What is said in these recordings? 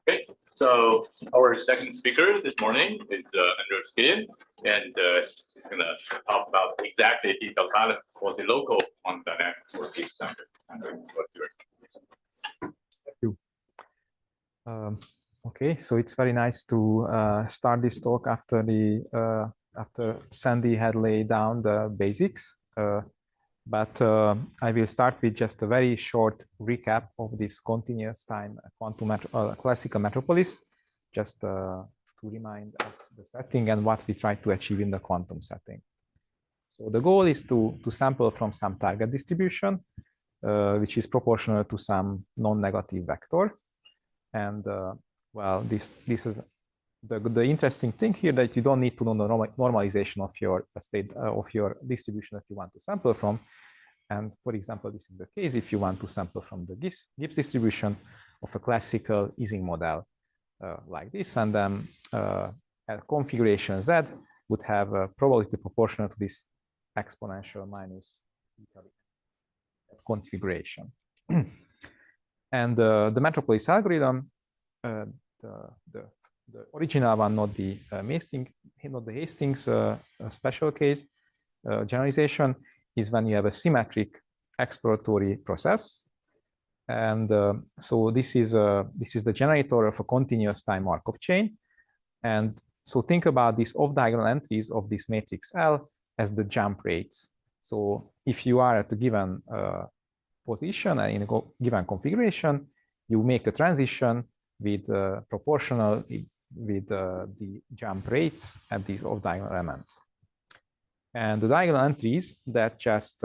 Okay, so our second speaker this morning is Andras Gilyen, and he's going to talk about exactly the alpha quasi-local on dynamic working center. Thank you. Okay, so it's very nice to start this talk after Sandy had laid down the basics. But I will start with just a very short recap of this continuous time quantum classical metropolis, just to remind us the setting and what we try to achieve in the quantum setting. So the goal is to sample from some target distribution, which is proportional to some non-negative vector. And well, this is the interesting thing here, that you don't need to know the normalization of your state of your distribution that you want to sample from. And for example, this is the case if you want to sample from the Gibbs distribution of a classical Ising model like this, and then a configuration Z would have a probability proportional to this exponential minus configuration. And the metropolis algorithm, the original one, not the Hastings special case generalization, is when you have a symmetric exploratory process, and so this is the generator of a continuous time Markov chain. And so think about these off-diagonal entries of this matrix L as the jump rates. So if you are at a given position and in a given configuration, you make a transition with proportional with the jump rates at these off-diagonal elements. And the diagonal entries that just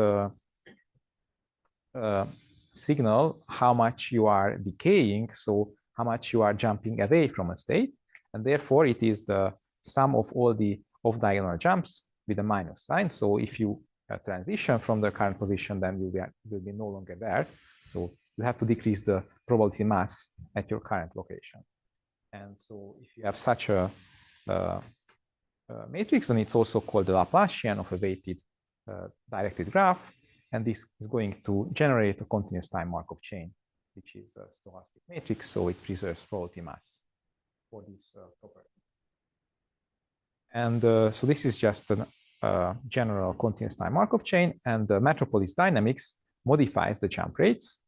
signal how much you are decaying, so how much you are jumping away from a state. And therefore, it is the sum of all the off-diagonal jumps with a minus sign. So if you transition from the current position, then you will be no longer there. So you have to decrease the probability mass at your current location. And so if you have such a matrix, and it's also called the Laplacian of a weighted directed graph, and this is going to generate a continuous time Markov chain, which is a stochastic matrix, so it preserves probability mass for this property. And so this is just a general continuous time Markov chain, and the metropolis dynamics modifies the jump rates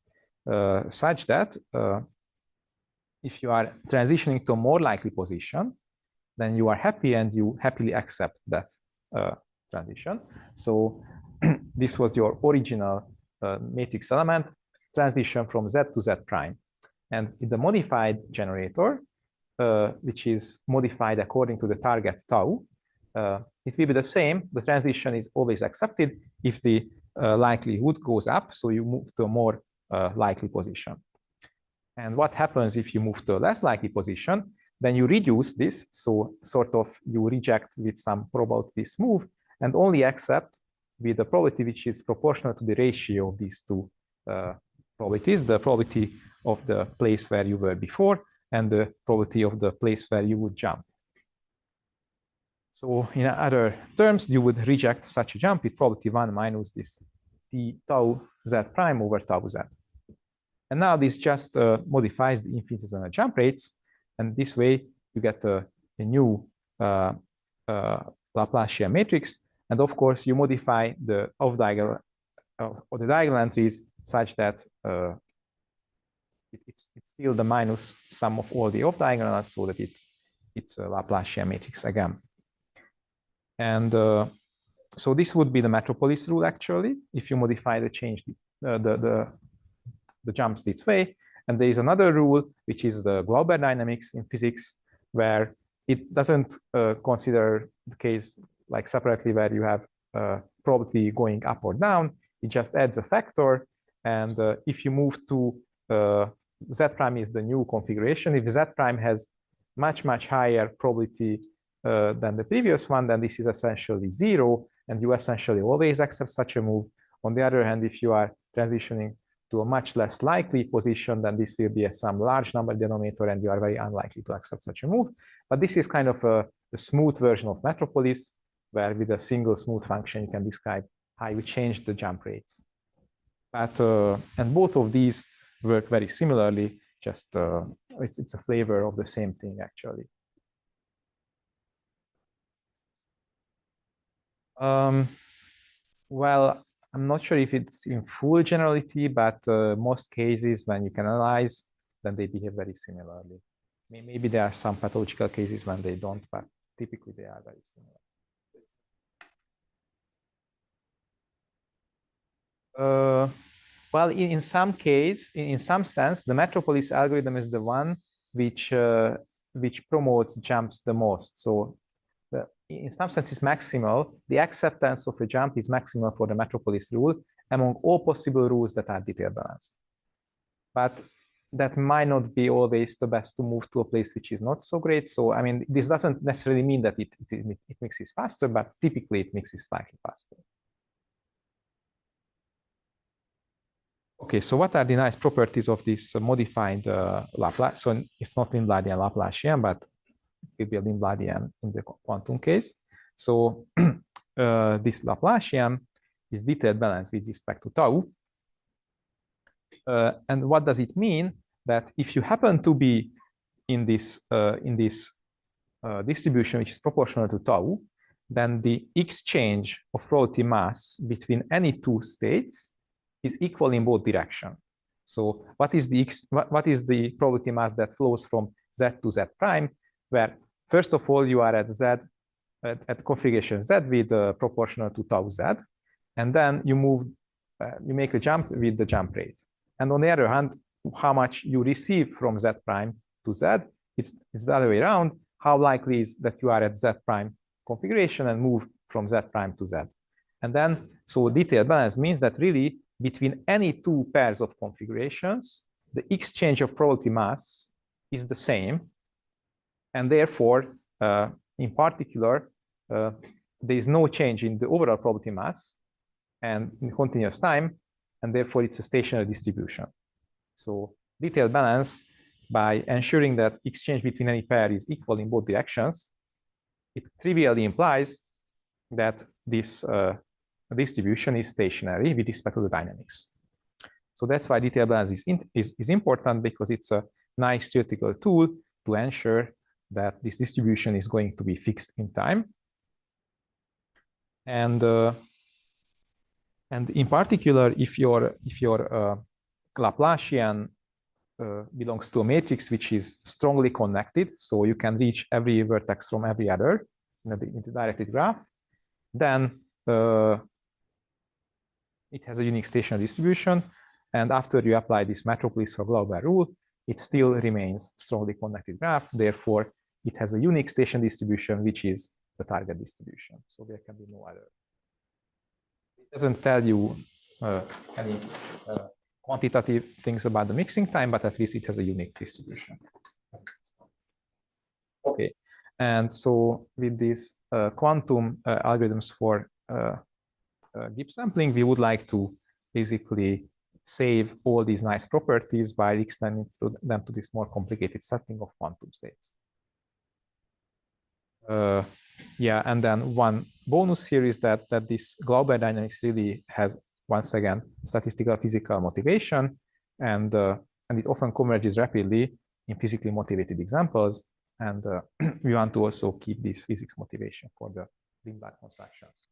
such that if you are transitioning to a more likely position, then you are happy and you happily accept that transition. So this was your original matrix element, transition from Z to Z prime. And in the modified generator, which is modified according to the target tau, it will be the same. The transition is always accepted if the likelihood goes up, so you move to a more likely position. And what happens if you move to a less likely position? Then you reduce this, so sort of you reject with some probability this move, and only accept with the probability which is proportional to the ratio of these two probabilities, the probability of the place where you were before and the probability of the place where you would jump. So in other terms, you would reject such a jump with probability 1 minus this t tau z prime over tau z. And now this just modifies the infinitesimal jump rates, and this way you get a new Laplacian matrix. And of course, you modify the off-diagonal or the diagonal entries such that it's still the minus sum of all the off-diagonals, so that it's a Laplacian matrix again. And so this would be the metropolis rule, actually, if you modify the change the jumps this way. And there is another rule, which is the Glauber dynamics in physics, where it doesn't consider the case like separately where you have probability going up or down. It just adds a factor. And if you move to Z prime is the new configuration. If Z prime has much higher probability than the previous one, then this is essentially 0, and you essentially always accept such a move. On the other hand, if you are transitioning to a much less likely position, then this will be some large number denominator, and you are very unlikely to accept such a move. But this is kind of a smooth version of Metropolis, where with a single smooth function, you can describe how you change the jump rates. But, and both of these work very similarly, just it's a flavor of the same thing, actually. Well, I'm not sure if it's in full generality, but most cases when you can analyze, then they behave very similarly. Maybe there are some pathological cases when they don't, but typically they are very similar. Well, in some case, in some sense, the Metropolis algorithm is the one which promotes jumps the most. So in some sense, it's maximal. The acceptance of a jump is maximal for the Metropolis rule among all possible rules that are detail balanced. But that might not be always the best to move to a place which is not so great. So, I mean, this doesn't necessarily mean that it mixes faster, but typically it mixes slightly faster. Okay, so what are the nice properties of this modified Laplace? So it's not Lindbladian Laplacian, but it will be Lindbladian in the quantum case. So this Laplacian is detailed balanced with respect to tau. And what does it mean? That if you happen to be in this distribution which is proportional to tau, then the exchange of probability mass between any two states is equal in both directions. So what is the probability mass that flows from Z to Z prime, where first of all you are at Z at configuration Z with proportional to tau Z, and then you move you make a jump with the jump rate. And on the other hand, how much you receive from Z prime to Z, it's the other way around. How likely is that you are at Z prime configuration and move from Z prime to Z? And then, so detailed balance means that really between any two pairs of configurations, the exchange of probability mass is the same. And therefore, in particular, there is no change in the overall probability mass and in continuous time, and therefore it's a stationary distribution. So detailed balance, by ensuring that exchange between any pair is equal in both directions, it trivially implies that this distribution is stationary with respect to the dynamics. So that's why detailed balance is important, because it's a nice theoretical tool to ensure that this distribution is going to be fixed in time. And in particular, if your Laplacian belongs to a matrix which is strongly connected, so you can reach every vertex from every other in the directed graph, then it has a unique stationary distribution. And after you apply this Metropolis for Glauber rule, it still remains strongly connected graph. Therefore, it has a unique stationary distribution, which is the target distribution. So there can be no other. It doesn't tell you any quantitative things about the mixing time, but at least it has a unique distribution. Okay, and so with these quantum algorithms for Gibbs sampling, we would like to basically save all these nice properties by extending them to this more complicated setting of quantum states. Yeah, and then one bonus here is that this Glauber dynamics really has, once again, statistical physical motivation, and it often converges rapidly in physically motivated examples. And we want to also keep this physics motivation for the Lindblad constructions.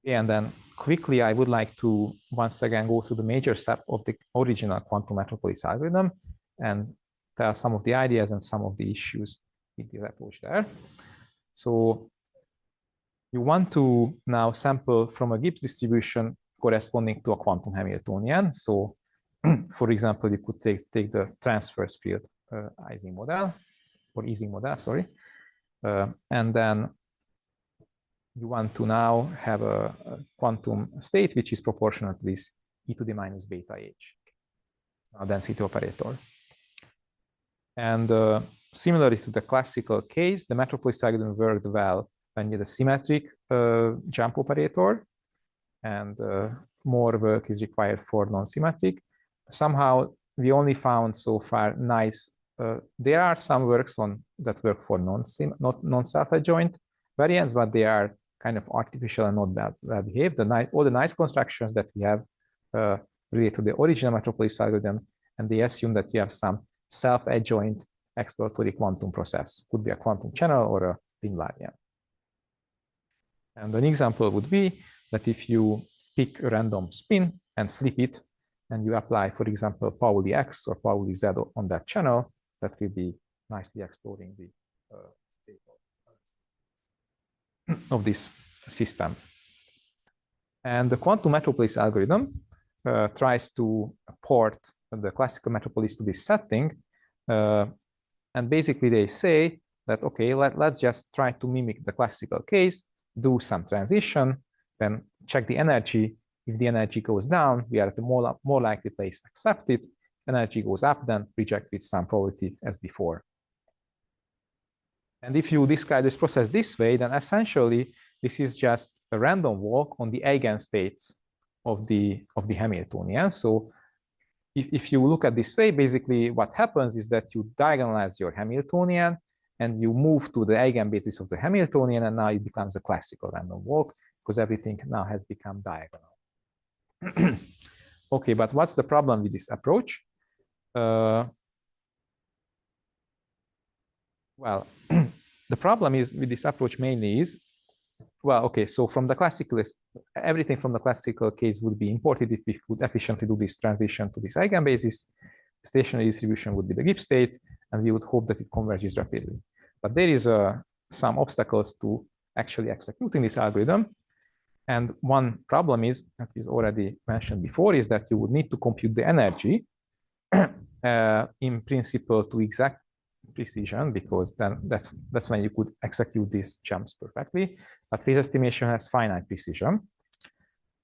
And then quickly, I would like to once again go through the major step of the original quantum Metropolis algorithm and tell some of the ideas and some of the issues with the approach there. So you want to now sample from a Gibbs distribution corresponding to a quantum Hamiltonian. So for example, you could take the transverse field Ising model, or Ising model, sorry. And then you want to now have a quantum state which is proportional to this e to the minus beta h. density operator. And similarly to the classical case, the Metropolis algorithm worked well when you had a symmetric jump operator, and more work is required for non-symmetric. Somehow we only found so far nice, there are some works that work for non-self-adjoint variants, but they are kind of artificial and not well behaved. All the nice constructions that we have relate to the original Metropolis algorithm, and they assume that you have some self-adjoint exploratory quantum process. Could be a quantum channel or a ring variant. And an example would be that if you pick a random spin and flip it, and you apply, for example, Pauli X or Pauli Z on that channel, that will be nicely exploring the state of this system. And the quantum Metropolis algorithm tries to port the classical Metropolis to this setting. And basically they say that, okay, let's just try to mimic the classical case, do some transition, then check the energy. If the energy goes down, we are at the more likely place to accept it. Energy goes up, then reject with some probability as before. And if you describe this process this way, then essentially this is just a random walk on the eigenstates of the Hamiltonian. So if you look at this way, basically what happens is that you diagonalize your Hamiltonian and you move to the eigenbasis of the Hamiltonian, and now it becomes a classical random walk because everything now has become diagonal. Okay, but what's the problem with this approach? Well, the problem is with this approach mainly is, well, okay, so from the classical, everything from the classical case would be imported if we could efficiently do this transition to this eigenbasis. The stationary distribution would be the Gibbs state, and we would hope that it converges rapidly. But there is some obstacles to actually executing this algorithm. And one problem is, that is already mentioned before, is that you would need to compute the energy in principle to exact precision, because then that's when you could execute these jumps perfectly. But phase estimation has finite precision.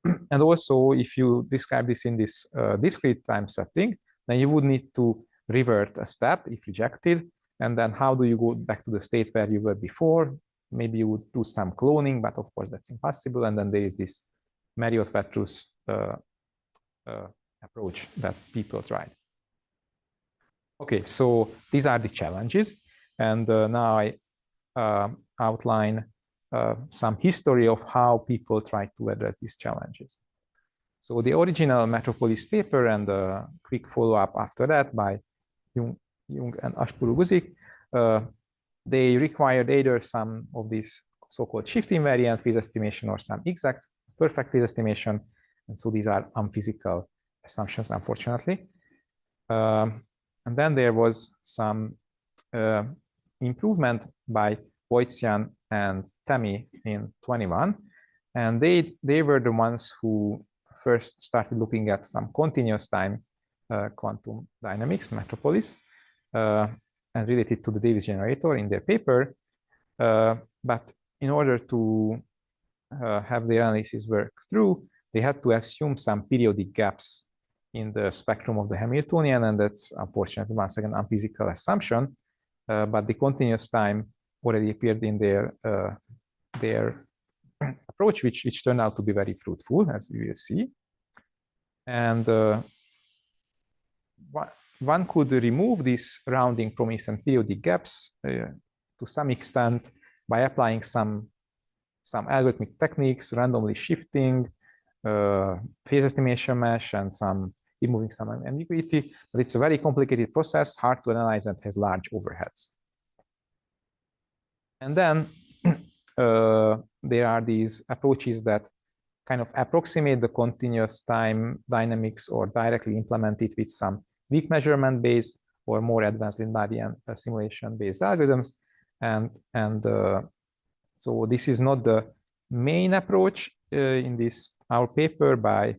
And also, if you describe this in this discrete time setting, then you would need to revert a step if rejected. And then how do you go back to the state where you were before? Maybe you would do some cloning, but of course that's impossible. And then there is this Marriott-Petrus approach that people tried. Okay, so these are the challenges. And now I outline some history of how people try to address these challenges. So the original Metropolis paper and a quick follow-up after that by Jung and Ashpuru-Guzik, they required either some of these so-called shift invariant phase estimation or some exact perfect phase estimation. And so these are unphysical assumptions, unfortunately. And then there was some improvement by Wojcian and Temi in 21. And they were the ones who first started looking at some continuous time quantum dynamics, Metropolis, and related to the Davis generator in their paper. But in order to have their analysis work through, they had to assume some periodic gaps in the spectrum of the Hamiltonian, and that's unfortunately once again unphysical assumption. But the continuous time already appeared in their approach, which turned out to be very fruitful, as we will see. And one could remove this rounding promise and periodic gaps to some extent by applying some algorithmic techniques, randomly shifting, phase estimation mesh, and removing some ambiguity. But it's a very complicated process, hard to analyze, and has large overheads. And then there are these approaches that kind of approximate the continuous time dynamics or directly implement it with some weak measurement-based or more advanced invariant simulation-based algorithms. And so this is not the main approach in our paper by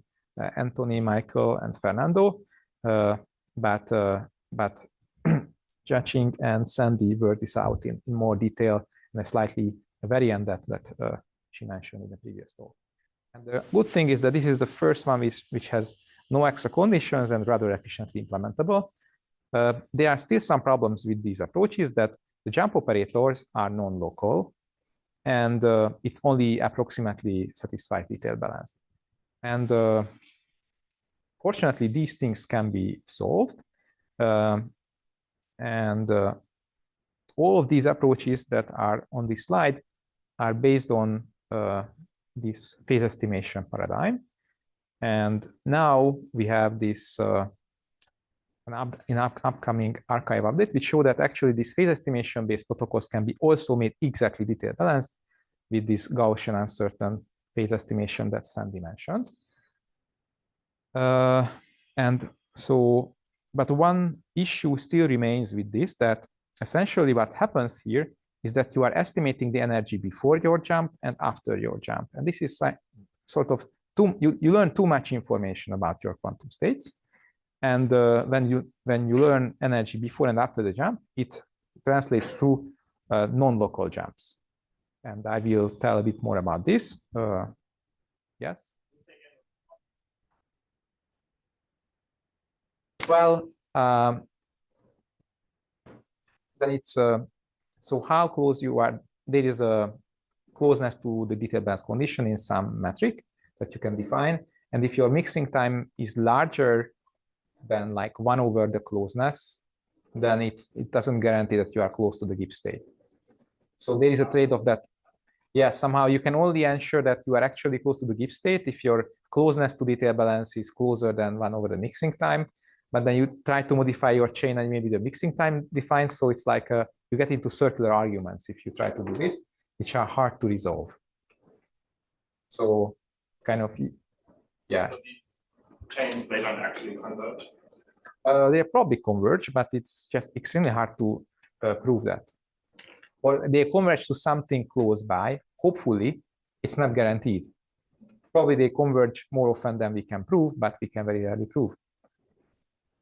Anthony, Michael, and Fernando, but Jaching and Sandy worked this out in more detail in a slightly variant that she mentioned in the previous talk. And the good thing is that this is the first one which has no extra conditions and rather efficiently implementable. There are still some problems with these approaches that the jump operators are non-local and it only approximately satisfies detail balance. And fortunately, these things can be solved. All of these approaches that are on this slide are based on this phase estimation paradigm. And now we have this an upcoming archive update, which show that actually these phase estimation based protocols can be also made exactly detail balanced with this Gaussian uncertain phase estimation that Sandy mentioned. And so, but one issue still remains with this, that essentially what happens here is that you are estimating the energy before your jump and after your jump. And this is sort of, you learn too much information about your quantum states. And when you learn energy before and after the jump, it translates to non-local jumps. And I will tell a bit more about this. Yes? Well, then it's, so how close you are, there is a closeness to the detail balance condition in some metric that you can define. And if your mixing time is larger than like 1 over the closeness, then it doesn't guarantee that you are close to the Gibbs state. So there is a trade-off that, yeah, somehow you can only ensure that you are actually close to the Gibbs state if your closeness to detail balance is closer than 1 over the mixing time. But then you try to modify your chain and maybe the mixing time defines. So it's like you get into circular arguments if you try to do this, which are hard to resolve. So kind of, yeah. So these chains, they don't actually converge? They probably converge, but it's just extremely hard to prove that. Or they converge to something close by. Hopefully, it's not guaranteed. Probably they converge more often than we can prove, but we can very rarely prove.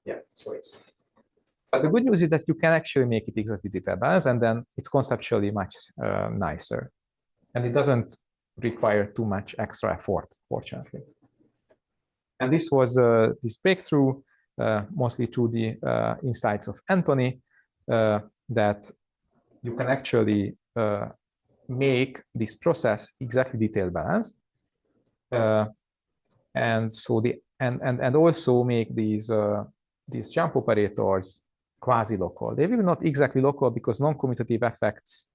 Yeah, so it's. But the good news is that you can actually make it exactly detail balance, and then it's conceptually much nicer. And it doesn't require too much extra effort, fortunately. And this was this breakthrough, mostly through the insights of Anthony, that you can actually make this process exactly detail balanced, and so and also make these jump operators quasi-local. They will not exactly local because non-commutative effects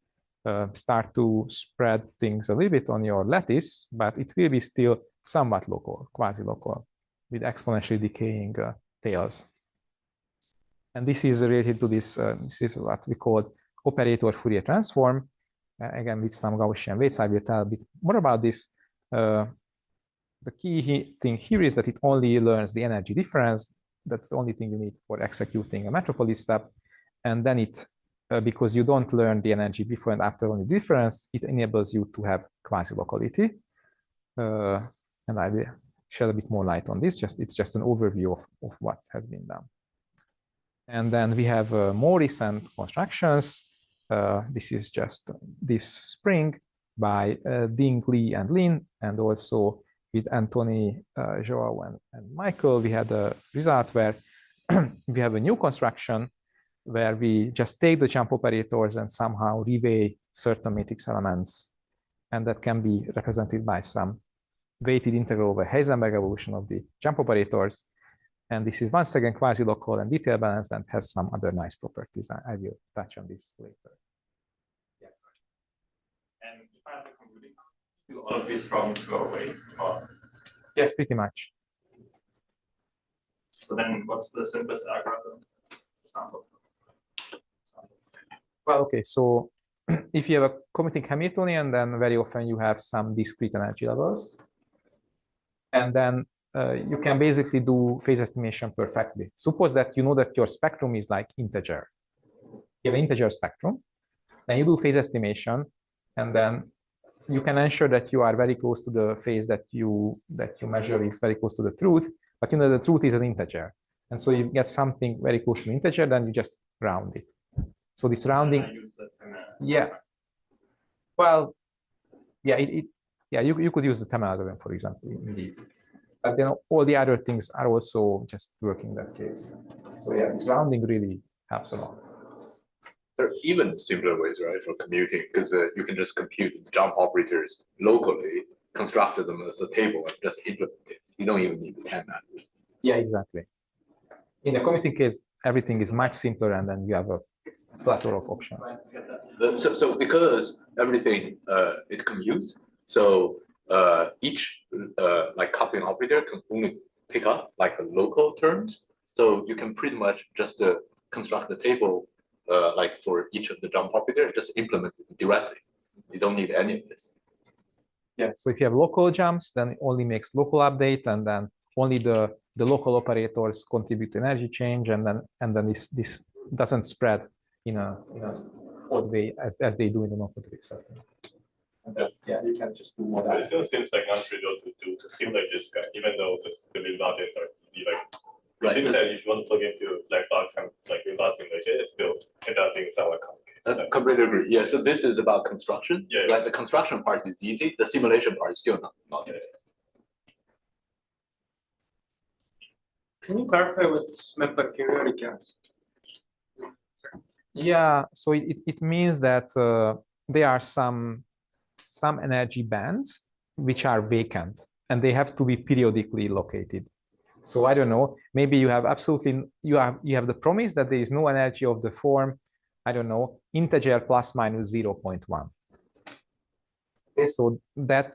start to spread things a little bit on your lattice, but it will be still somewhat local, quasi-local, with exponentially decaying tails. And this is related to this. This is what we call operator Fourier transform, again with some Gaussian weights. I will tell a bit more about this. The key thing here is that it only learns the energy difference. That's the only thing you need for executing a metropolis step. And then it, because you don't learn the energy before and after only difference, it enables you to have quasi-locality. And I will shed a bit more light on this. It's just an overview of what has been done. And then we have more recent constructions. This is just this spring by Ding, Lee, and Lin, and also with Anthony, Joao, and Michael. We had a result where we have a new construction where we just take the jump operators and somehow reweigh certain matrix elements, and that can be represented by some weighted integral over Heisenberg evolution of the jump operators. And this is once again quasi-local and detail balanced and has some other nice properties. I will touch on this later. Yes. And if I have to conclude, do all of these problems go away? Or... Yes, pretty much. So then what's the simplest algorithm? Example. Well, okay, so if you have a commuting Hamiltonian, then very often you have some discrete energy levels. And then you can basically do phase estimation perfectly. Suppose that you know that your spectrum is like integer. You have an integer spectrum, then you do phase estimation, and then you can ensure that you are very close to the phase that you measure is very close to the truth, but you know the truth is an integer. And so you get something very close to an integer, then you just round it. So this rounding, yeah. Well, yeah, you could use the TEM algorithm, for example, indeed. But then all the other things are also just working that case. So yeah, this rounding really helps a lot. There are even simpler ways, right, for commuting, because you can just compute the jump operators locally, construct them as a table, and just implement it. You don't even need the 10 mappers. Yeah, exactly. In the commuting case, everything is much simpler, and then you have a plethora of options. So because everything it commutes, so each like coupling operator can only pick up like the local terms. So you can pretty much just construct the table like for each of the jump operator, just implement it directly. You don't need any of this. Yeah. So if you have local jumps, then it only makes local update, and then only the local operators contribute to energy change, and then this doesn't spread in a odd way as they do in the non-quadratic setting. Yeah, you can just do more. So it still seems like non-trivial to simulate this guy, even though the Lil objects are easy. Like it seems that if you want to plug into black box and like Lil simulation, it's still that thing somewhat complicated. Completely agree. Yeah. So this is about construction. Yeah. Like the construction part is easy. The simulation part is still not easy. Can you clarify what method periodic is? Yeah, so it means that there are some energy bands which are vacant, and they have to be periodically located. So I don't know, maybe you have you have the promise that there is no energy of the form, I don't know, integer plus minus 0.1. Okay, so that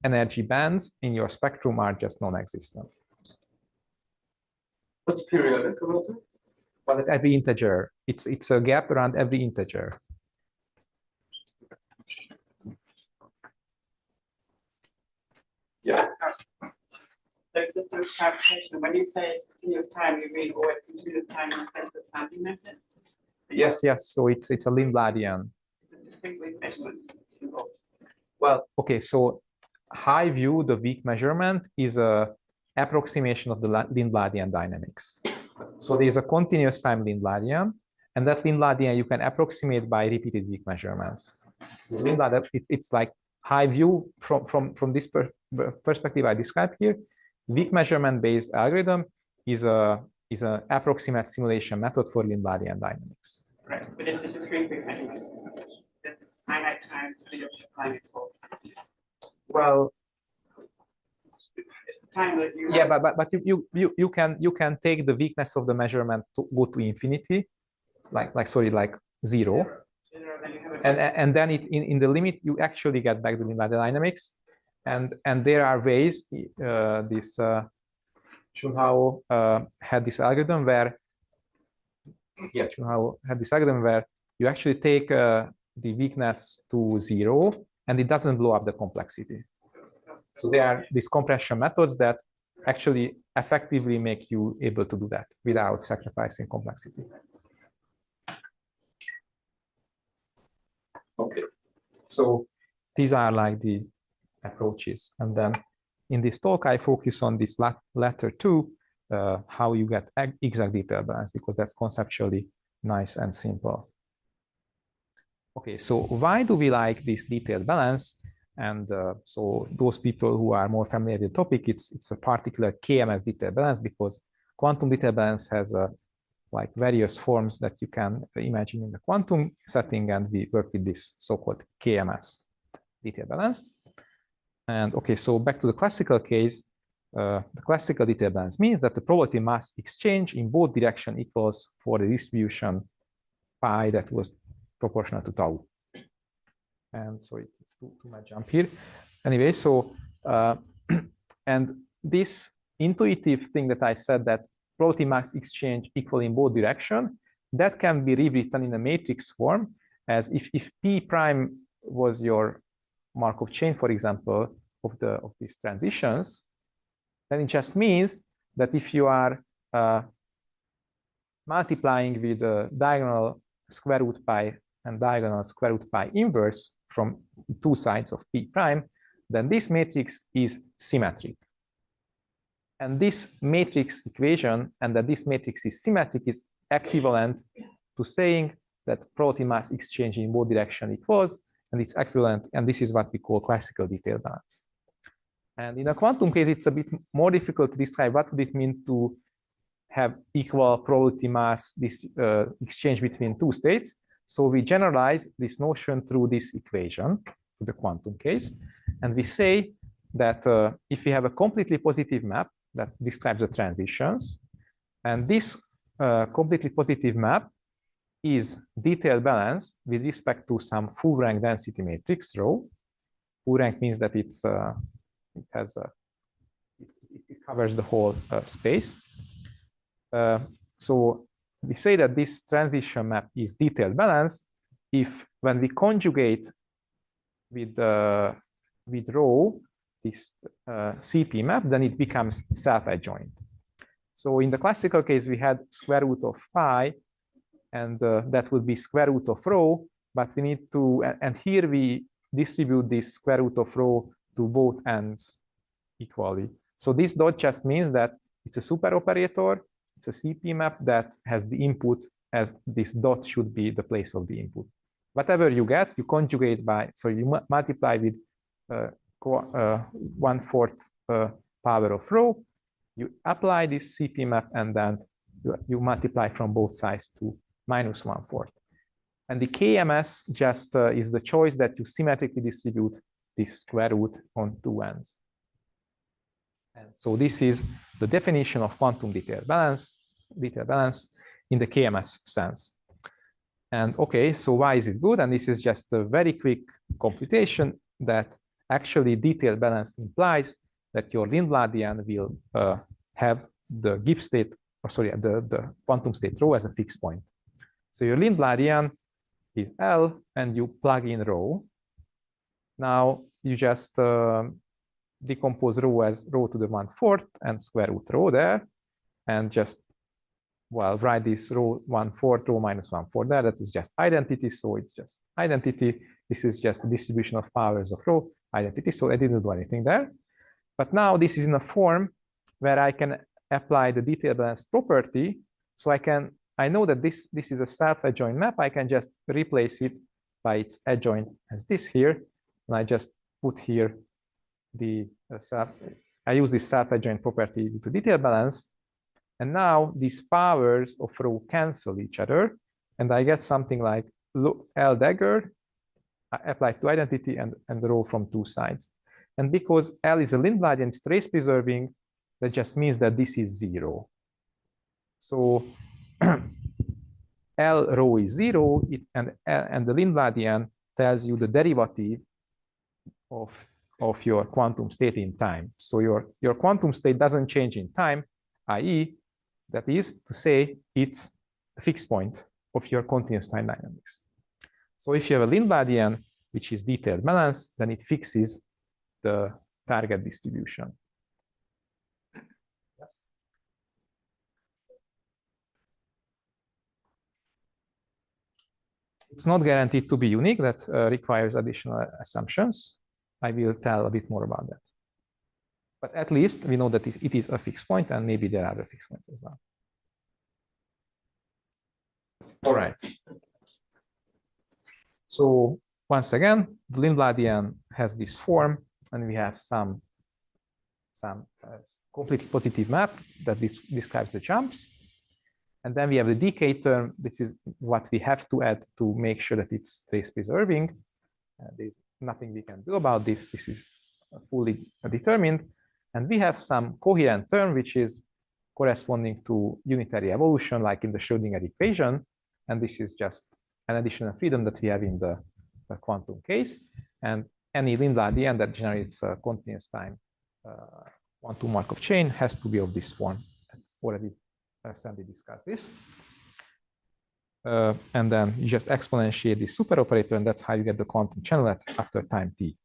energy bands in your spectrum are just non-existent. What's periodic about it? But at every integer, it's a gap around every integer. Yeah. So just a clarification, when you say continuous time, you mean always continuous time in the sense of sampling method? Yes. So it's a Lindbladian. Discrete measurement involved. Well, okay, so high view, the weak measurement is a approximation of the Lindbladian dynamics. So there's a continuous time Lindbladian, and that Lindbladian you can approximate by repeated weak measurements. So Lindbladian, it's like high view from this perspective I described here. Weak measurement based algorithm is an approximate simulation method for Lindbladian dynamics. Right, but it's a discrete weak measurement. It's finite time to be applying it for. Well, Time that you yeah, but you can take the weakness of the measurement to go to infinity, like 0, and then in the limit you actually get back the Lindbladian dynamics, and there are ways. This Chunhao had this algorithm where you actually take the weakness to 0, and it doesn't blow up the complexity. So there are these compression methods that actually effectively make you able to do that without sacrificing complexity. Okay, so these are like the approaches. And then in this talk, I focus on this latter two, how you get exact detail balance, because that's conceptually nice and simple. Okay, so why do we like this detailed balance? And so those people who are more familiar with the topic, it's a particular KMS detailed balance, because quantum detailed balance has like various forms that you can imagine in the quantum setting, and we work with this so-called KMS detailed balance. And okay, so back to the classical case, the classical detailed balance means that the probability mass exchange in both directions equals for the distribution pi that was proportional to tau. And so it's too much jump here. Anyway, so and this intuitive thing that I said, that probability mass exchange equal in both directions, that can be rewritten in a matrix form as if P prime was your Markov chain, for example, of these transitions, then it just means that if you are multiplying with the diagonal square root pi and diagonal square root pi inverse from two sides of P prime, then this matrix is symmetric. And this matrix equation, and that this matrix is symmetric, is equivalent to saying that probability mass exchange in both directions equals, and it's equivalent, and this is what we call classical detailed balance. And in a quantum case, it's a bit more difficult to describe what would it mean to have equal probability mass this exchange between two states. So we generalize this notion through this equation to the quantum case. And we say that if we have a completely positive map that describes the transitions, and this completely positive map is detailed balance with respect to some full rank density matrix rho. Full rank means that it covers the whole space. So we say that this transition map is detailed balance if when we conjugate with rho this CP map, then it becomes self-adjoint. So in the classical case, we had square root of pi, and that would be square root of rho, but we need to, and here we distribute this square root of rho to both ends equally. So this dot just means that it's a super operator, it's a CP map that has the input as this dot should be the place of the input. Whatever you get, you conjugate by, so you multiply with 1/4 power of rho, you apply this CP map, and then you multiply from both sides to -1/4. And the KMS just is the choice that you symmetrically distribute this square root on two ends. And so this is the definition of quantum detailed balance in the KMS sense. And okay, so why is it good? And this is just a very quick computation that actually detailed balance implies that your Lindbladian will have the Gibbs state, or sorry, the quantum state rho as a fixed point. So your Lindbladian is L, and you plug in rho. Now you just decompose rho as rho to the 1/4 and square root rho there, and just, well, write this rho 1/4, rho -1/4 there. That is just identity, so it's just identity. This is just a distribution of powers of rho, identity, so I didn't do anything there. But now this is in a form where I can apply the detailed balance property. So I know that this is a self-adjoint map. I can just replace it by its adjoint as this here. And I just put here I use this self-adjoint property to detailed balance. And now these powers of rho cancel each other. And I get something like L dagger applied to identity and rho from two sides. And because L is a Lindbladian, it's trace preserving, that just means that this is 0. So L rho is 0, and the Lindbladian tells you the derivative of your quantum state in time. So your quantum state doesn't change in time, i.e., that is to say it's a fixed point of your continuous time dynamics. So if you have a Lindbladian, which is detailed balance, then it fixes the target distribution. Yes. It's not guaranteed to be unique. That requires additional assumptions. I will tell a bit more about that. But at least we know that it is a fixed point, and maybe there are other fixed points as well. All right. So once again, the Lindbladian has this form, and we have some completely positive map that describes the jumps. And then we have the decay term. This is what we have to add to make sure that it's trace preserving. There's nothing we can do about this. This is fully determined. And we have some coherent term, which is corresponding to unitary evolution, like in the Schrödinger equation. And this is just an additional freedom that we have in the quantum case. And any Lindbladian that generates a continuous time quantum Markov chain has to be of this form. Already Sandy discussed this. And then you just exponentiate this super operator, and that's how you get the quantum channel after time t.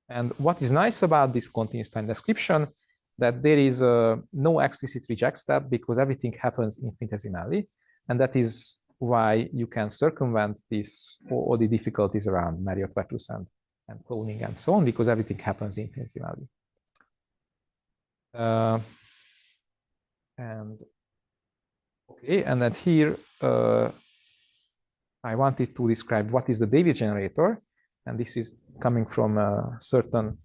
And what is nice about this continuous time description, that there is no explicit reject step because everything happens infinitesimally. And that is why you can circumvent all the difficulties around Marriott-Vetus and cloning and so on, because everything happens infinitesimally. And okay, and then here I wanted to describe what is the Davis generator, and this is coming from a certain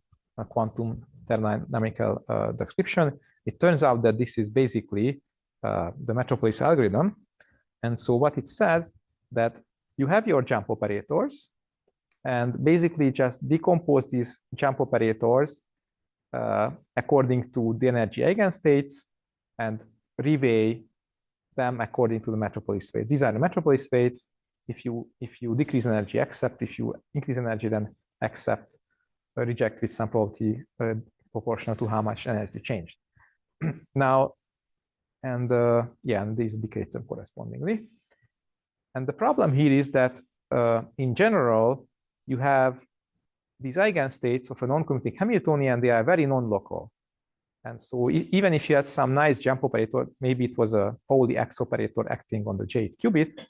quantum thermodynamical description. It turns out that this is basically the Metropolis algorithm. And so what it says that you have your jump operators and basically just decompose these jump operators according to the energy eigenstates and reweigh them according to the Metropolis weights. These are the Metropolis weights. If you decrease energy, accept. If you increase energy, then accept, reject with some probability proportional to how much energy changed. Now, and yeah, and this decay term correspondingly. And the problem here is that in general, you have these eigenstates of a non-commuting Hamiltonian, they are very non-local. And so even if you had some nice jump operator, maybe it was a Pauli X operator acting on the J qubit,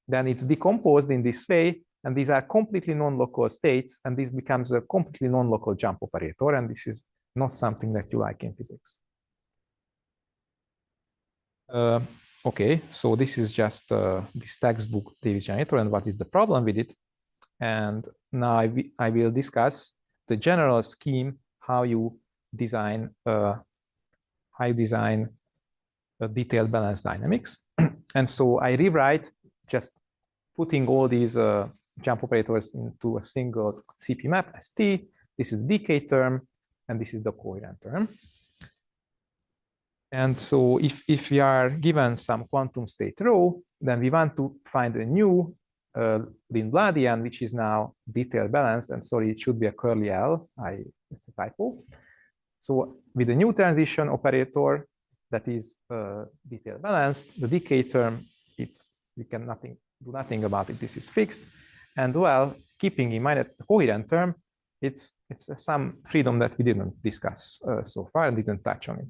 then it's decomposed in this way, and these are completely non-local states, and this becomes a completely non-local jump operator, and this is not something that you like in physics. Okay, so this is just this textbook Davis generator, and what is the problem with it? And now I will discuss the general scheme, how you design a detailed balanced dynamics. And so I rewrite just putting all these jump operators into a single CP map as T. This is the decay term, and this is the coherent term. And so if we are given some quantum state rho, then we want to find a new Lindbladian, which is now detailed balanced. And sorry, it should be a curly L. It's a typo. So with a new transition operator that is detailed balanced, the decay term, we can do nothing about it. This is fixed. And well, keeping in mind that the coherent term, it's some freedom that we didn't discuss so far and didn't touch on it.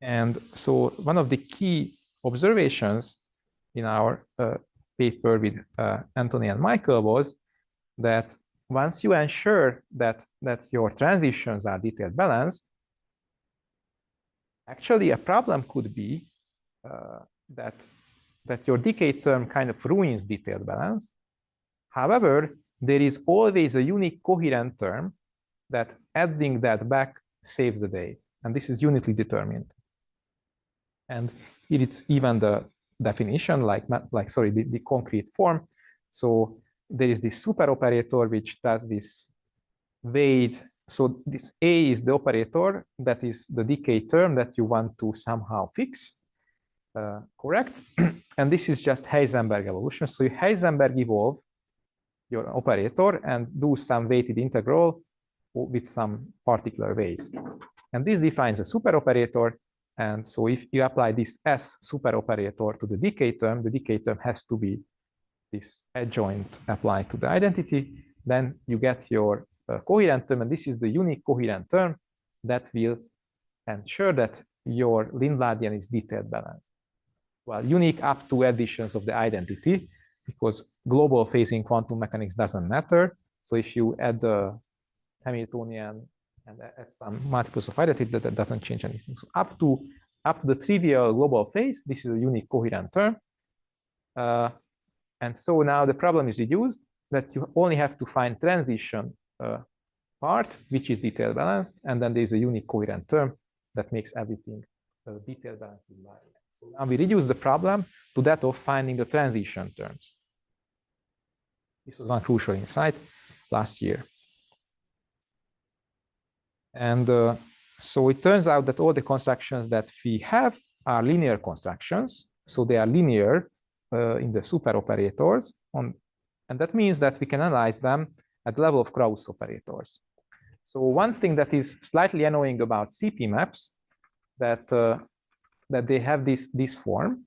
And so one of the key observations in our paper with Anthony and Michael was that once you ensure that your transitions are detailed balanced, actually a problem could be that your decay term kind of ruins detailed balance. However, there is always a unique coherent term that adding that back saves the day. And this is uniquely determined. And here it's even the definition, the concrete form. So there is this super operator which does this weight. So this A is the operator that is the decay term that you want to somehow fix, correct? And this is just Heisenberg evolution. So you Heisenberg evolve your operator and do some weighted integral with some particular ways. And this defines a super operator. And so if you apply this S super operator to the decay term has to be this adjoint applied to the identity. Then you get your coherent term, and this is the unique coherent term that will ensure that your Lindbladian is detailed balanced. Well, unique up to additions of the identity, because global phasing quantum mechanics doesn't matter. So if you add the Hamiltonian and add some multiples of identity, that doesn't change anything. So up to the trivial global phase, this is a unique coherent term. And so now the problem is reduced, that you only have to find transition part, which is detailed balanced, and then there's a unique coherent term that makes everything detailed balanced in line. So now we reduce the problem to that of finding the transition terms. This was one crucial insight last year. And so it turns out that all the constructions that we have are linear constructions. So they are linear in the super operators. And that means that we can analyze them at the level of Krauss operators. So one thing that is slightly annoying about CP maps that they have this form,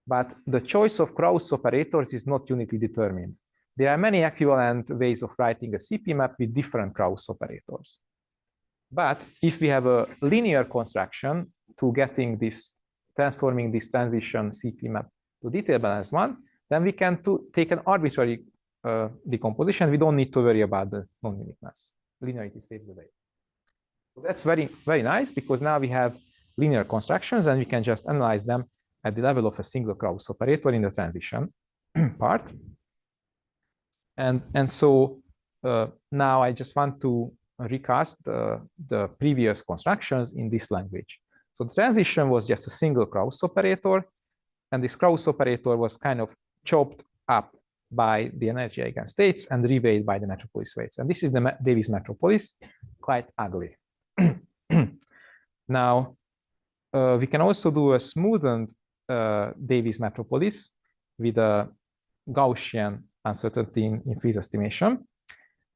but the choice of Krauss operators is not uniquely determined. There are many equivalent ways of writing a CP map with different Krauss operators. But if we have a linear construction to transforming this transition CP map to detail balanced one, then we can take an arbitrary decomposition. We don't need to worry about the non-uniqueness. Linearity saves the day. So that's very, very nice, because now we have linear constructions and we can just analyze them at the level of a single Krauss operator in the transition part. And so now I just want to recast the previous constructions in this language. So the transition was just a single Krauss operator, and this Krauss operator was kind of chopped up by the energy eigenstates and reweighed by the metropolis weights. And this is the Davis metropolis, quite ugly. Now, we can also do a smoothened Davis metropolis with a Gaussian uncertainty in phase estimation.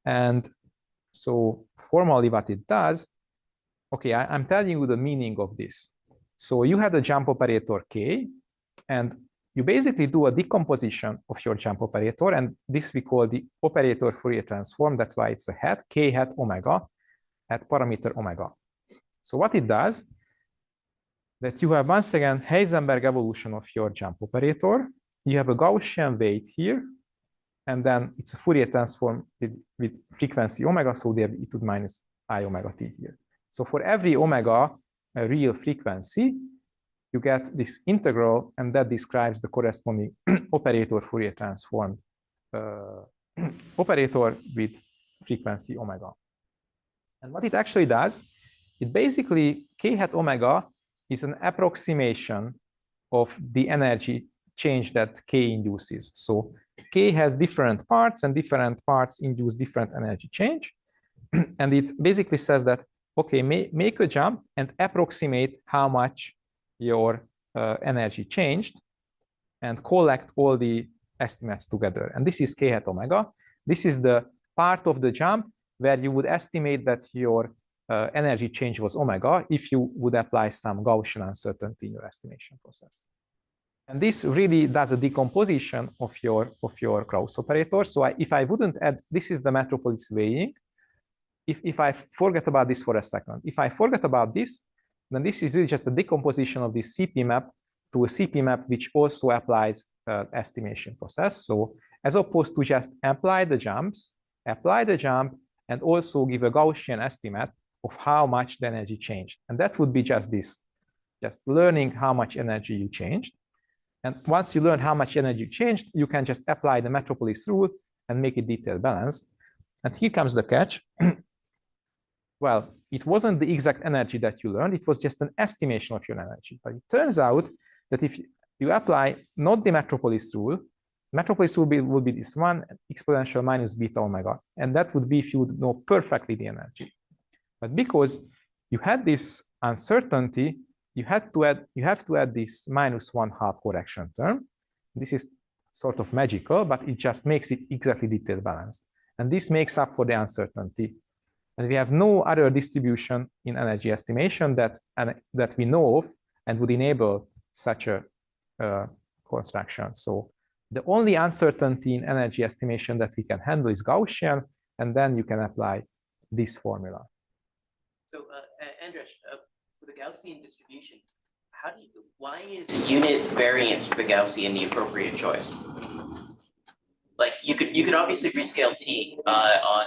And so formally what it does, okay, I'm telling you the meaning of this. So you had a jump operator K, and you basically do a decomposition of your jump operator, and this we call the operator Fourier transform. That's why it's a hat, K hat omega at parameter omega. So what it does, that you have once again Heisenberg evolution of your jump operator. You have a Gaussian weight here, and then it's a Fourier transform with frequency omega, so there e to the minus I omega t here. So for every omega a real frequency, you get this integral, and that describes the corresponding operator Fourier transform operator with frequency omega. And what it actually does, it basically, k hat omega is an approximation of the energy change that k induces. So k has different parts, and different parts induce different energy change. And it basically says that, okay, make a jump and approximate how much your energy changed, and collect all the estimates together. And this is k hat omega. This is the part of the jump where you would estimate that your energy change was omega if you would apply some Gaussian uncertainty in your estimation process. And this really does a decomposition of your Krauss operator. So if I wouldn't add, this is the metropolis weighing. If I forget about this for a second, if I forget about this, then this is really just a decomposition of this CP map to a CP map which also applies estimation process. So as opposed to just apply the jump, and also give a Gaussian estimate of how much the energy changed. And that would be just this, just learning how much energy you changed. And once you learn how much energy you changed, you can just apply the metropolis rule and make it detail balanced. And here comes the catch. Well, it wasn't the exact energy that you learned, it was just an estimation of your energy. But it turns out that if you apply not the metropolis rule would be this 1 exponential minus beta omega. And that would be if you would know perfectly the energy. But because you had this uncertainty, you have to add this minus 1/2 correction term. This is sort of magical, but it just makes it exactly detail balanced. And this makes up for the uncertainty. And we have no other distribution in energy estimation that we know of and would enable such a construction. So the only uncertainty in energy estimation that we can handle is Gaussian, and then you can apply this formula. So, Andras, for the Gaussian distribution, why is unit variance for the Gaussian the appropriate choice? Like you could obviously rescale t on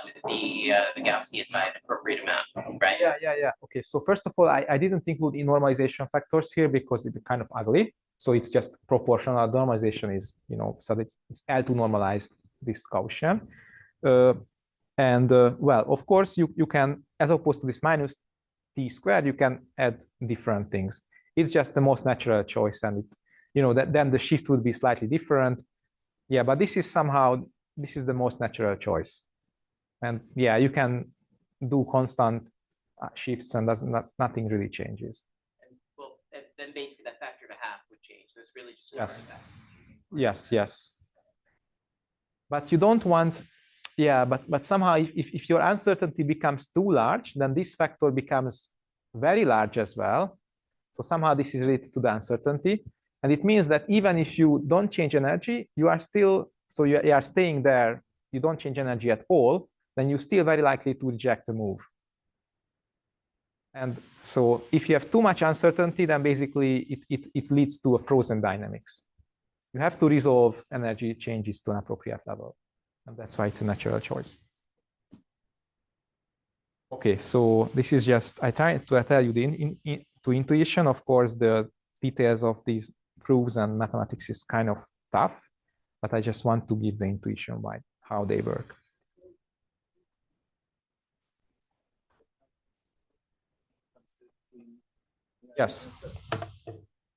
the Gaussian by an appropriate amount, right? Yeah. Okay. So first of all, I didn't include normalization factors here because it's kind of ugly. So it's just proportional. Normalization is, so it's L2 normalized this Gaussian. Well, of course, you can, as opposed to this minus t squared, you can add different things. It's just the most natural choice, and then the shift would be slightly different. Yeah, but this is the most natural choice. And yeah, you can do constant shifts, and nothing really changes. Well, then basically that factor of a half would change. So it's really just Yes. But you don't want, but somehow if your uncertainty becomes too large, then this factor becomes very large as well. So somehow this is related to the uncertainty. And it means that even if you don't change energy, you are staying there, you don't change energy at all, then you're still very likely to reject the move. And so if you have too much uncertainty, then basically it leads to a frozen dynamics. You have to resolve energy changes to an appropriate level. And that's why it's a natural choice. Okay, so this is just, I tried to tell you to intuition. Of course, the details of these proofs and mathematics is kind of tough, but I just want to give the intuition by how they work. Yes.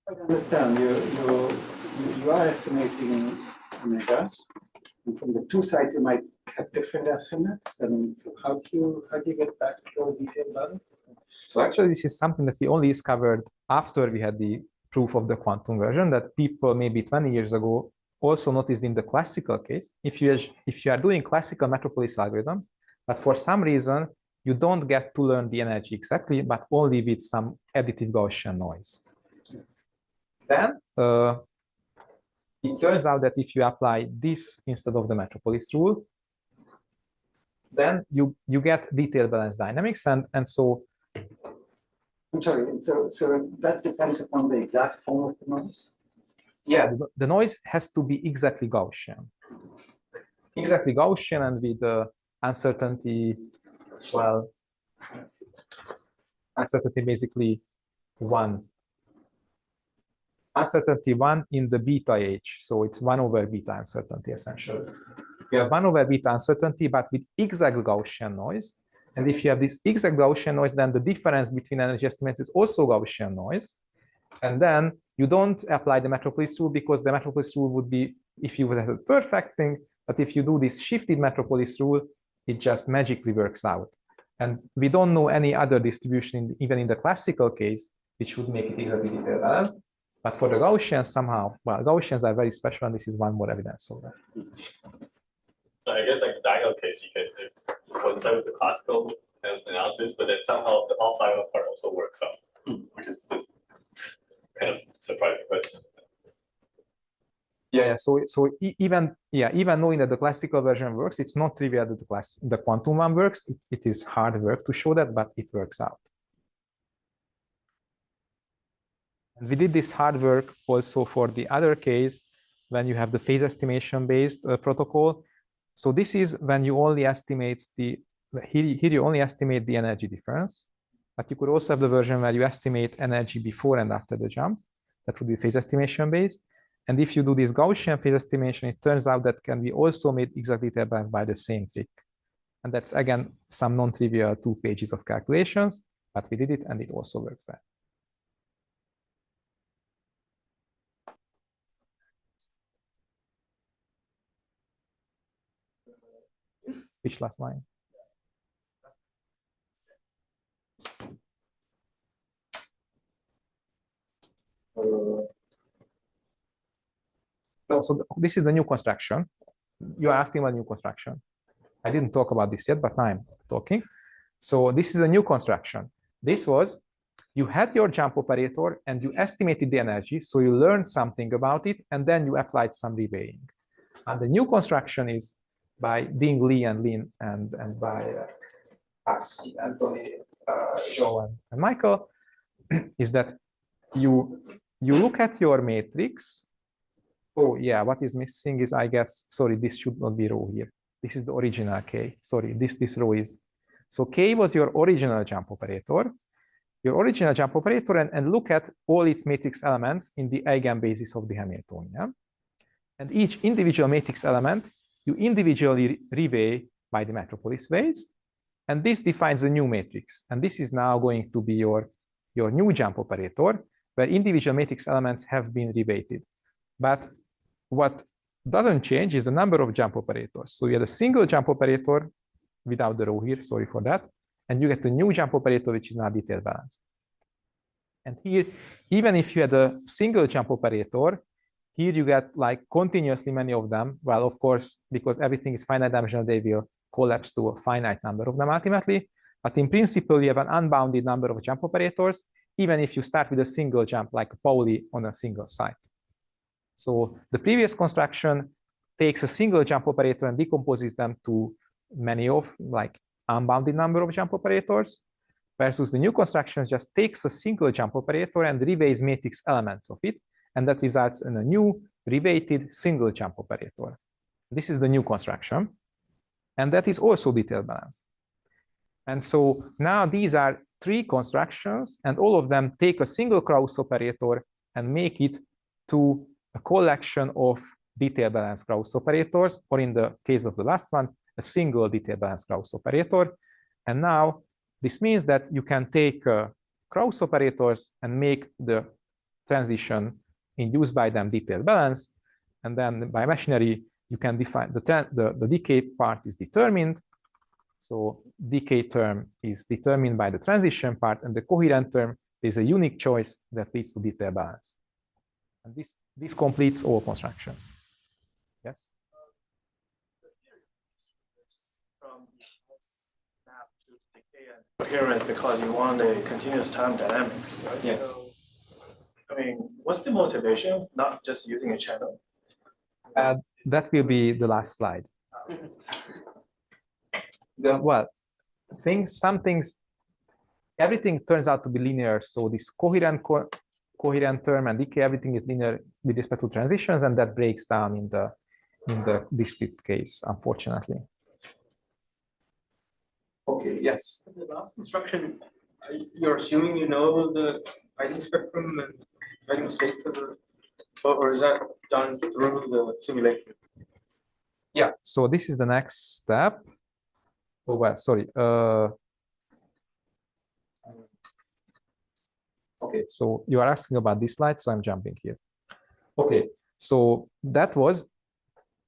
I understand you are estimating omega, and from the two sides you might have different estimates. And so how do you get back to a detailed balance? So actually, this is something that we only discovered after we had the proof of the quantum version, that people maybe 20 years ago also noticed in the classical case. If you are doing classical metropolis algorithm, but for some reason you don't get to learn the energy exactly, but only with some additive Gaussian noise. Then it turns out that if you apply this instead of the metropolis rule, then you get detailed balance dynamics, and so. I'm sorry, so that depends upon the exact form of the noise? Yeah, the noise has to be exactly Gaussian. Exactly Gaussian, and with the uncertainty, well, uncertainty basically 1. Uncertainty 1 in the beta h, so it's 1 over beta uncertainty essentially. You have 1 over beta uncertainty, but with exact Gaussian noise. And if you have this exact Gaussian noise, then the difference between energy estimates is also Gaussian noise. And then you don't apply the metropolis rule, because the metropolis rule would be if you would have a perfect thing, but if you do this shifted metropolis rule, it just magically works out. And we don't know any other distribution, even in the classical case, which would make it exactly detailed balanced. But for the Gaussians, somehow, well, Gaussians are very special, and this is one more evidence of that. So I guess like the diagonal case, you can just coincide with the classical analysis, but then somehow the offline part also works out, which is just kind of surprising. But yeah. So even knowing that the classical version works, it's not trivial that the quantum one works. It is hard work to show that, but it works out. And we did this hard work also for the other case when you have the phase estimation based protocol. So this is when you only estimate here you only estimate the energy difference, but you could also have the version where you estimate energy before and after the jump. That would be phase estimation based. And if you do this Gaussian phase estimation, it turns out that can be also made exactly detailed balance by the same trick. And that's again some non-trivial 2 pages of calculations, but we did it and it also works there. Which last line? So this is the new construction. You are asking about new construction. I didn't talk about this yet, but now I'm talking. So this is a new construction. This was, you had your jump operator and you estimated the energy. So you learned something about it, and then you applied some reweighing. And the new construction is by Ding, Li, and Lin, and by us, Anthony, Joe, and Michael, is that you look at your matrix. Oh yeah, what is missing is, I guess, sorry, this should not be row here. This is the original K. Sorry, this row is. So K was your original jump operator. Your original jump operator, and look at all its matrix elements in the eigenbasis of the Hamiltonian. And each individual matrix element, you individually reweigh by the metropolis weights. And this defines a new matrix. And this is now going to be your new jump operator, where individual matrix elements have been reweighted. But what doesn't change is the number of jump operators. So you had a single jump operator without the row here, sorry for that. And you get a new jump operator, which is now detailed balanced. And here, even if you had a single jump operator, here you get like continuously many of them. Well, of course, because everything is finite dimensional, they will collapse to a finite number of them ultimately. But in principle, you have an unbounded number of jump operators, even if you start with a single jump, like Pauli on a single site. So the previous construction takes a single jump operator and decomposes them to many of like unbounded number of jump operators, versus the new construction just takes a single jump operator and reweighs matrix elements of it, and that results in a new reweighted single jump operator. This is the new construction, and that is also detailed balanced. And so now these are 3 constructions, and all of them take a single Krauss operator and make it to a collection of detailed balanced Krauss operators, or in the case of the last one, a single detailed balanced Krauss operator. And now this means that you can take Krauss operators and make the transition induced by them detailed balance. And then by machinery, you can define the decay part is determined. So decay term is determined by the transition part, and the coherent term is a unique choice that leads to detailed balance. And this completes all constructions. Yes? From map to decay and coherent because you want a continuous time dynamics, right? Yes. So, I mean, what's the motivation? Not just using a channel. That will be the last slide. Some things, everything turns out to be linear. So this coherent term and decay, everything is linear with respect to transitions, and that breaks down in the discrete case, unfortunately. Okay, yes. The last instruction, you're assuming you know the guiding spectrum and guiding state for the, or is that done through the simulation? Yeah, so this is the next step. Oh, well, sorry. Okay, so you are asking about this slide, so I'm jumping here. Okay, so it was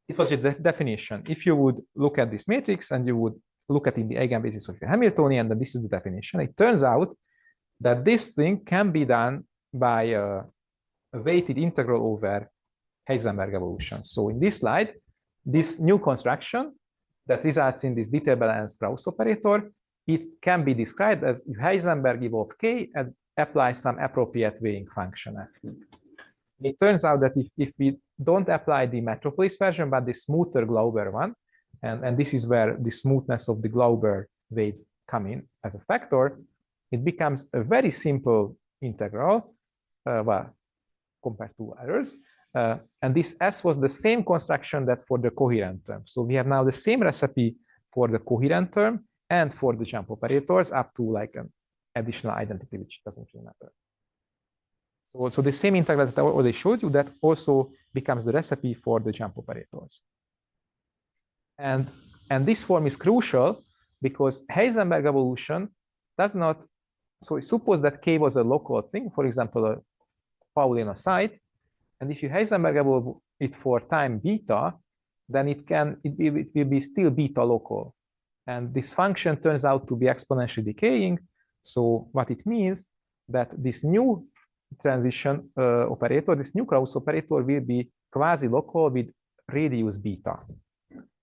just the definition. If you would look at this matrix and you would look at it in the eigenbasis of your Hamiltonian, then this is the definition. It turns out that this thing can be done by a weighted integral over Heisenberg evolution. So in this slide, this new construction that results in this detail balance Krauss operator, it can be described as Heisenberg evolve K and apply some appropriate weighing function. It turns out that if we don't apply the Metropolis version, but the smoother Glauber one, and this is where the smoothness of the Glauber weights come in as a factor, it becomes a very simple integral, compared to others. And this S was the same construction that for the coherent term. So we have now the same recipe for the coherent term and for the jump operators up to like an additional identity, which doesn't really matter. So the same integral that I already showed you, that also becomes the recipe for the jump operators. And this form is crucial because Heisenberg evolution does not, so suppose that K was a local thing, for example, a Paulino site, and if you Heisenberg evolve it for time beta, then it will be still beta local. And this function turns out to be exponentially decaying. So what it means that this new transition operator, this new Krauss operator will be quasi-local with radius beta.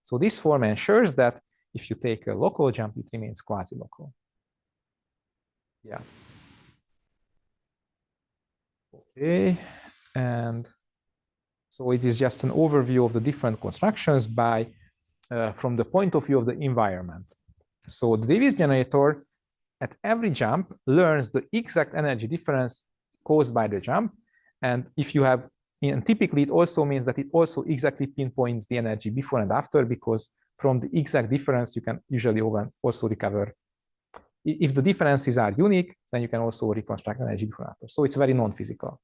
So this form ensures that if you take a local jump, it remains quasi-local. Yeah. Okay, and so it is just an overview of the different constructions from the point of view of the environment. So the Davis generator at every jump learns the exact energy difference caused by the jump. And if you have, and typically it also means that it also exactly pinpoints the energy before and after, because from the exact difference, you can usually also recover. If the differences are unique, then you can also reconstruct energy before and after. So it's very non-physical.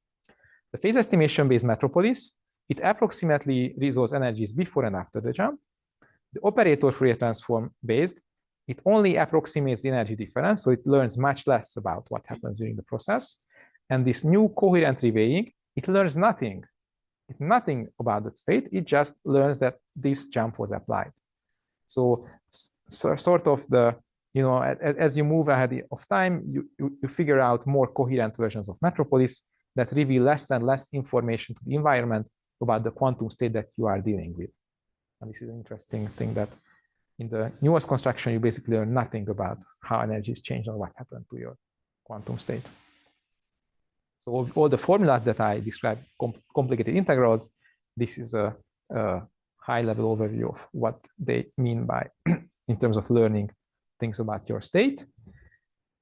The phase estimation-based Metropolis, it approximately resolves energies before and after the jump. The operator Fourier transform based, it only approximates the energy difference, so it learns much less about what happens during the process. And this new coherent reweighing, it learns nothing about that state. It just learns that this jump was applied. So sort of the, as you move ahead of time, you figure out more coherent versions of Metropolis that reveal less and less information to the environment about the quantum state that you are dealing with. And this is an interesting thing that in the newest construction, you basically learn nothing about how energy is changed or what happened to your quantum state. So all the formulas that I described, complicated integrals, this is a high-level overview of what they mean by in terms of learning things about your state.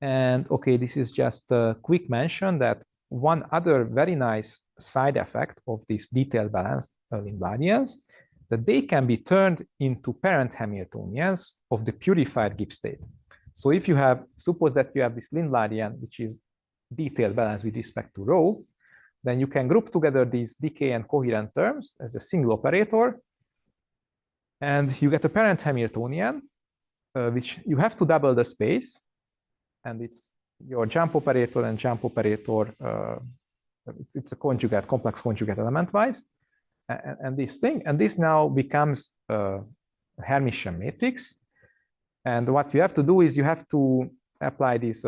And okay, this is just a quick mention that one other very nice side effect of this detailed balanced Lindbladians, that they can be turned into parent Hamiltonians of the purified Gibbs state. So if you have, suppose that you have this Lindbladian, which is detailed balance with respect to rho, then you can group together these decay and coherent terms as a single operator, and you get a parent Hamiltonian, which you have to double the space, and it's your jump operator and jump operator, it's a conjugate, complex conjugate element-wise, and this now becomes a Hermitian matrix. And what you have to do is you have to apply this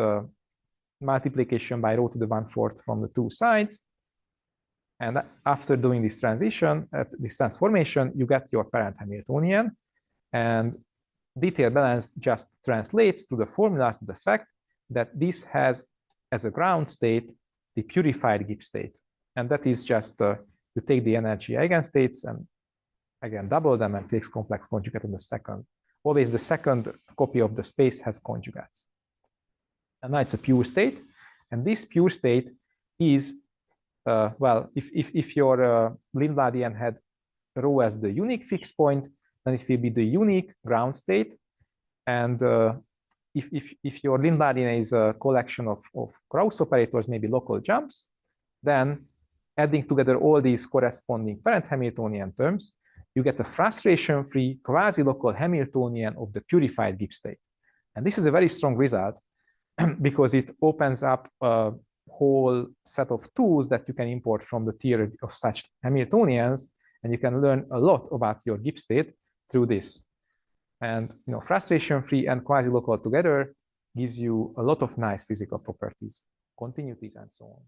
multiplication by rho to the 1/4 from the two sides. And after doing this transition, this transformation, you get your parent Hamiltonian. And detailed balance just translates to the formulas to the fact that this has as a ground state the purified Gibbs state. And that is just you take the energy eigenstates and again double them and takes complex conjugate on the second. Always the second copy of the space has conjugates. And now it's a pure state. And this pure state is, well, if your Lindbladian had rho as the unique fixed point, then it will be the unique ground state. And if your Lindbladian is a collection of Krauss operators, maybe local jumps, then adding together all these corresponding parent Hamiltonian terms, you get a frustration-free quasi-local Hamiltonian of the purified Gibbs state. And this is a very strong result because it opens up a whole set of tools that you can import from the theory of such Hamiltonians, and you can learn a lot about your Gibbs state through this. And frustration-free and quasi-local together gives you a lot of nice physical properties, continuities, and so on.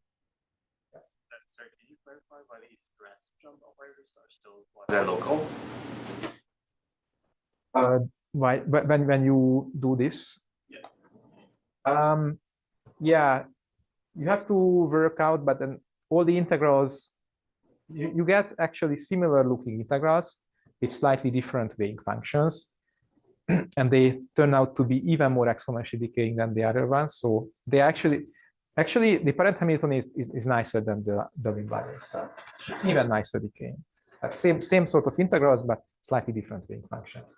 Sorry, can you clarify why these stress jump operators are still quasi-local? When you do this, yeah, you have to work out, but then all the integrals, you get actually similar looking integrals with slightly different weighing functions. And they turn out to be even more exponentially decaying than the other ones. So they actually the parent Hamiltonian is nicer than the Lindbladian itself. It's even nicer decaying. Same sort of integrals, but slightly different weighing functions.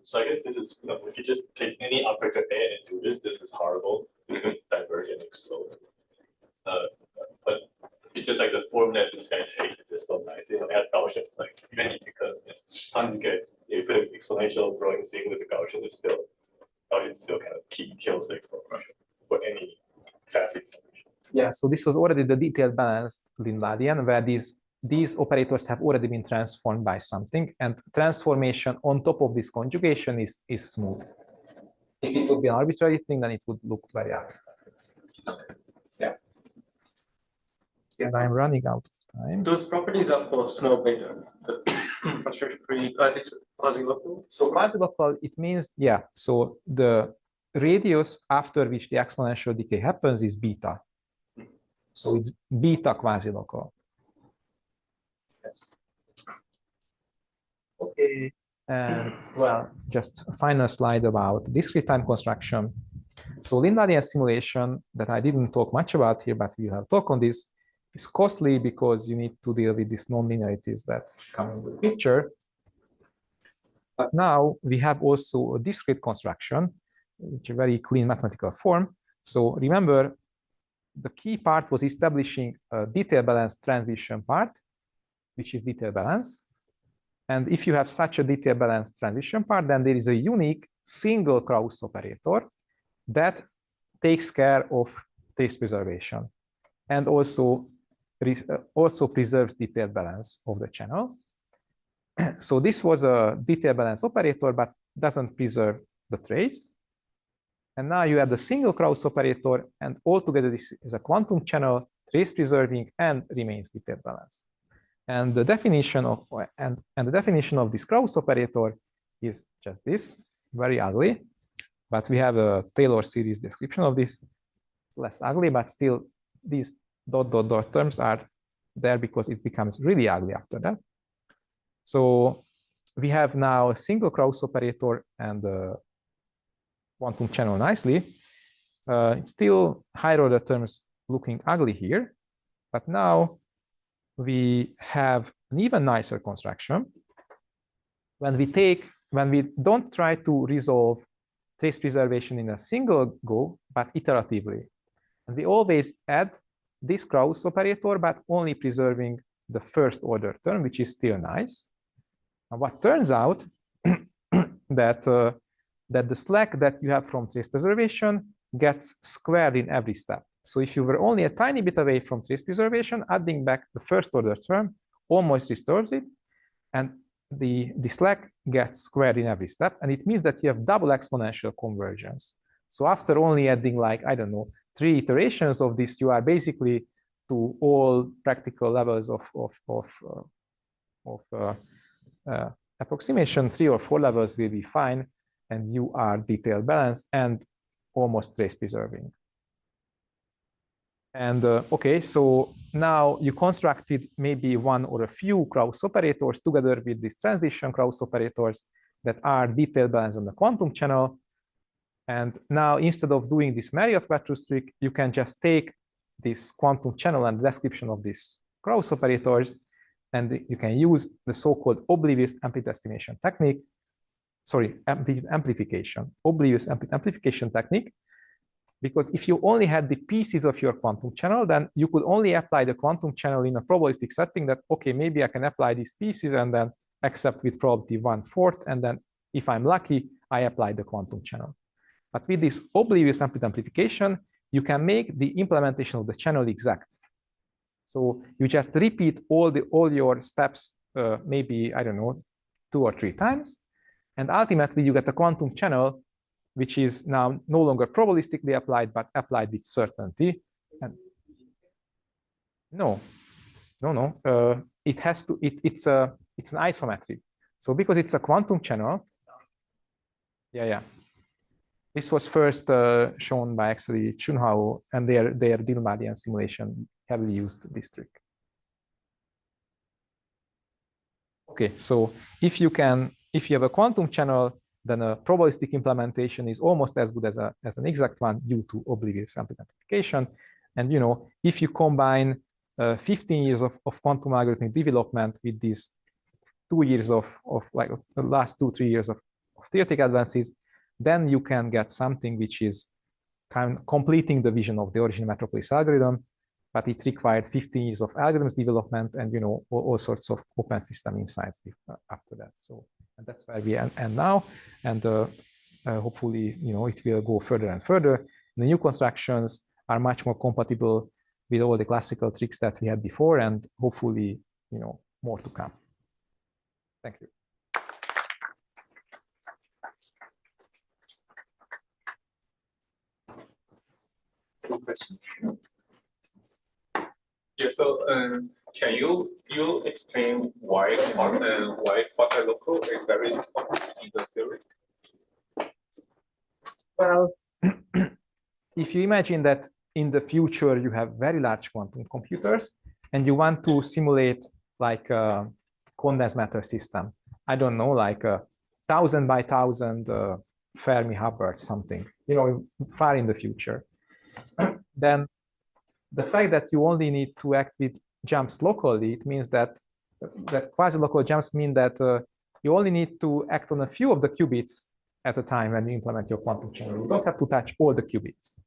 So I guess this is, if you just pick any operator A and do this is horrible. It's going to diverge and explode. But it's just like the form that this guy takes is just so nice. Add Gaussians, like even if you could conjugate, you put an exponential growing thing with a Gaussian, Gaussian still kind of kills the exponential for any fast information. Yeah, so this was already the detailed balanced Lindbladian, where these operators have already been transformed by something, and transformation on top of this conjugation is smooth. If it would be an arbitrary thing, then it would look very arbitrary. Yeah. And I'm running out of time. Those properties are for snow beta. The frustration-free, it's quasi-local. So quasi-local, it means, yeah, so the radius after which the exponential decay happens is beta. So it's beta quasi-local. Yes. Okay, and well, just a final slide about discrete time construction. So Lindbladian simulation that I didn't talk much about here, but we have talk on this, is costly because you need to deal with these non-linearities that come into the picture. But now we have also a discrete construction, which is a very clean mathematical form. So remember, the key part was establishing a detail balance transition part, which is detail balance. And if you have such a detail balance transition part, then there is a unique single Krauss operator that takes care of trace preservation and also preserves detail balance of the channel. So this was a detail balance operator, but doesn't preserve the trace. And now you have the single Krauss operator, and altogether this is a quantum channel, trace preserving, and remains detail balance. And the definition of this Krauss operator is just this, very ugly. But we have a Taylor series description of this. It's less ugly, but still these ... terms are there because it becomes really ugly after that. So we have now a single Krauss operator and a quantum channel nicely. It's still higher order terms looking ugly here, but now we have an even nicer construction. When we don't try to resolve trace preservation in a single go, but iteratively. And we always add this Krauss operator, but only preserving the first order term, which is still nice. And what turns out that the slack that you have from trace preservation gets squared in every step. So if you were only a tiny bit away from trace preservation, adding back the first order term almost restores it, and the slack gets squared in every step, and it means that you have double exponential convergence. So after only adding, like, I don't know, 3 iterations of this, you are basically to all practical levels of approximation. 3 or 4 levels will be fine, and you are detailed balanced and almost trace preserving. And okay, so now you constructed maybe one or a few Krauss operators together with these transition Krauss operators that are detailed balanced on the quantum channel. And now instead of doing this Marriott-Watrous trick, you can just take this quantum channel and the description of these Krauss operators, and you can use the so-called oblivious amplitude estimation technique. Sorry, amplification, oblivious amplification technique. Because if you only had the pieces of your quantum channel, then you could only apply the quantum channel in a probabilistic setting that, okay, maybe I can apply these pieces and then accept with probability 1/4. And then if I'm lucky, I apply the quantum channel. But with this oblivious amplitude amplification, you can make the implementation of the channel exact. So you just repeat all your steps, maybe, I don't know, 2 or 3 times. And ultimately, you get a quantum channel which is now no longer probabilistically applied, but applied with certainty. And no. It has to. It's an isometry. So because it's a quantum channel, yeah. This was first shown by actually Chunhao, and their Dillmadian simulation heavily used this trick. Okay, so if you have a quantum channel, then a probabilistic implementation is almost as good as an exact one due to oblivious amplitude amplification. And if you combine 15 years of quantum algorithmic development with these 2 years of like the last 2-3 years of theoretical advances, then you can get something which is kind of completing the vision of the original Metropolis algorithm, but it required 15 years of algorithms development and all sorts of open system insights after that. So. And that's where we end now, and hopefully, it will go further and further. The new constructions are much more compatible with all the classical tricks that we had before, and hopefully, more to come. Thank you. Any questions? Yeah. So, can you explain why quasi-local is very important in the theory? Well, if you imagine that in the future you have very large quantum computers and you want to simulate like a condensed matter system, I don't know, like a 1,000 by 1,000 Fermi Hubbard something, far in the future, then the fact that you only need to act with jumps locally, it means that quasi-local jumps mean that you only need to act on a few of the qubits at a time when you implement your quantum channel. You don't have to touch all the qubits.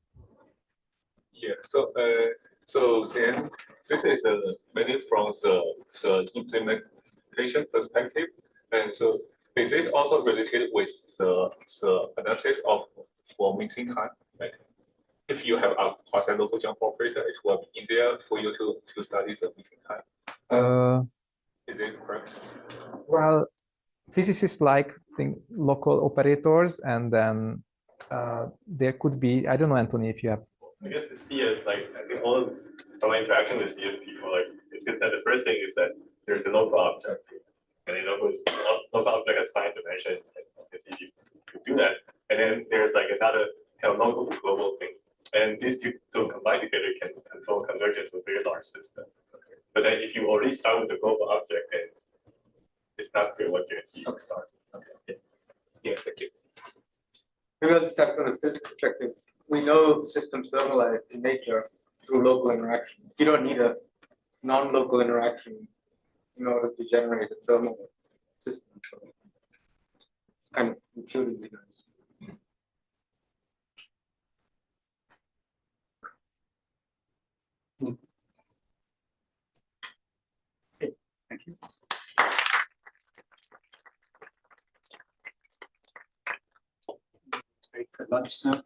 Yeah. So then this is mainly from the implementation perspective, and so is it also related with the analysis of for mixing time? Like, if you have a quasi-local jump operator, it will be easier for you to study the mixing time. Is it correct? Well, physicists like local operators, and then there could be, I don't know, Anthony, if you have. I guess the CS, I think all of my interaction with CS people, it seems that the first thing is that there's a local object, and the local object has finite dimension, and it's easy to do that. And then there's another kind of local to global thing. And these two combined together can control convergence of very large system. But then if you already start with the global object, then it's not clear what you start. Okay. Yeah, thank you. Maybe I'll just start from the physics perspective. We know systems thermalize in nature through local interaction. You don't need a non-local interaction in order to generate a thermal system. So it's kind of intuitively nice. Thank you. Wait for lunch now.